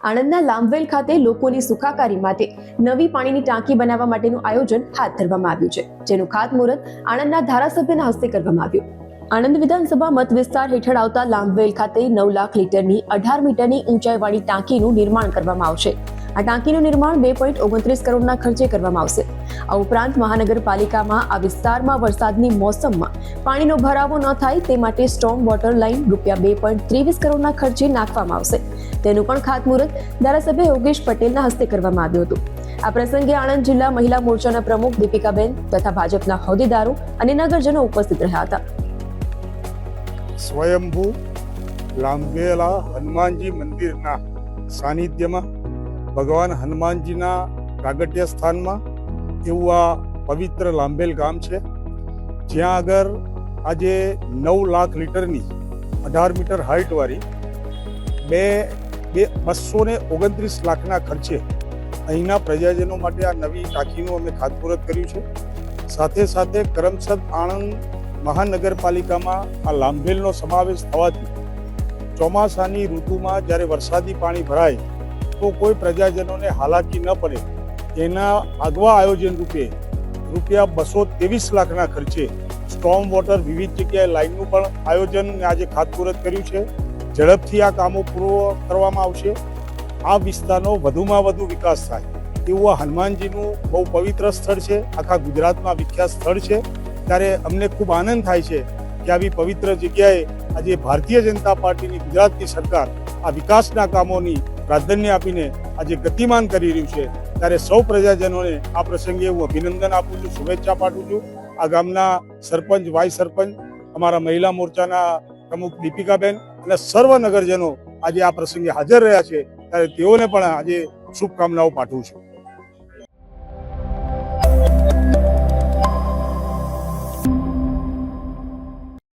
આણંદના લાંબવેલ ખાતે લોકોની સુખાકારી માટે નવી પાણીની ટાંકી બનાવવા માટેનું આયોજન હાથ ધરવામાં આવ્યું છે, જેનું ખાતમુહૂર્ત આણંદના ધારાસભ્યના હસ્તે કરવામાં આવ્યું. આણંદ વિધાનસભા મત વિસ્તાર હેઠળ આવતા લાંબવેલ ખાતે 9 લાખ લીટરની 18 મીટરની ઊંચાઈવાળી ટાંકીનું નિર્માણ કરવામાં આવશે. આ ટાંકીનું નિર્માણ 2.29 કરોડના ખર્ચે કરવામાં આવશે. આ ઉપરાંત મહાનગરપાલિકામાં આ વિસ્તારમાં વરસાદની મોસમમાં પાણીનો ભરાવો ન થાય તે માટે સ્ટોર્મ વોટર લાઇન રૂપિયા 2.23 કરોડના ખર્ચે નાખવામાં આવશે. તેનું પણ ખાતમુહૂર્ત ધારાસભ્ય યોગેશ પટેલના હસ્તે કરવામાં આવ્યું હતું. આ પ્રસંગે આણંદ જિલ્લા મહિલા મોરચાના પ્રમુખ દીપિકાબેન તથા ભાજપના હોદ્દેદારો અને નગરજનો ઉપસ્થિત રહ્યા હતા. સ્વયંભૂ લાંબવેલા હનુમાનજી મંદિરના સાનિધ્યમાં ભગવાન હનુમાનજીના પ્રાગટ્ય સ્થાનમાં એવું આ પવિત્ર લાંબેલ ગામ છે, જ્યાં આગળ આજે 9 લાખ લીટરની 18 મીટર હાઇટવાળી 229 લાખના ખર્ચે અહીંના પ્રજાજનો માટે આ નવી ટાંકીનું અમે ખાતમુહૂર્ત કર્યું છે. સાથે સાથે કરમસદ આણંદ મહાનગરપાલિકામાં આ લાંબેલનો સમાવેશ થવાથી ચોમાસાની ઋતુમાં જ્યારે વરસાદી પાણી ભરાય તો કોઈ પ્રજાજનોને હાલાકી ન પડે એના આગવા આયોજન રૂપે રૂપિયા 223 લાખના ખર્ચે સ્ટોર્મ વોટર વિવિધ જગ્યાએ લાઇનનું પણ આયોજન આજે ખાતમુહૂર્ત કર્યું છે. ઝડપથી આ કામો પૂરો કરવામાં આવશે. આ વિસ્તારનો વધુમાં વધુ વિકાસ થાય એવું આ હનુમાનજીનું બહુ પવિત્ર સ્થળ છે, આખા ગુજરાતમાં વિખ્યાત સ્થળ છે. ત્યારે અમને ખૂબ આનંદ થાય છે કે આવી પવિત્ર જગ્યાએ આજે ભારતીય જનતા પાર્ટીની ગુજરાતની સરકાર આ વિકાસના કામોની પ્રાધાન્ય આપીને આજે ગતિમાન કરી રહ્યું છે. ત્યારે સૌ પ્રજાજનોને આ પ્રસંગે હું અભિનંદન આપું છું, શુભેચ્છા પાઠવું છું. આ ગામના સરપંચ, વાઇસ સરપંચ, અમારા મહિલા મોરચાના પ્રમુખ દીપિકાબેન અને સર્વ નગરજનો આજે આ પ્રસંગે હાજર રહ્યા છે, ત્યારે તેઓને પણ આજે શુભકામનાઓ પાઠવું છું.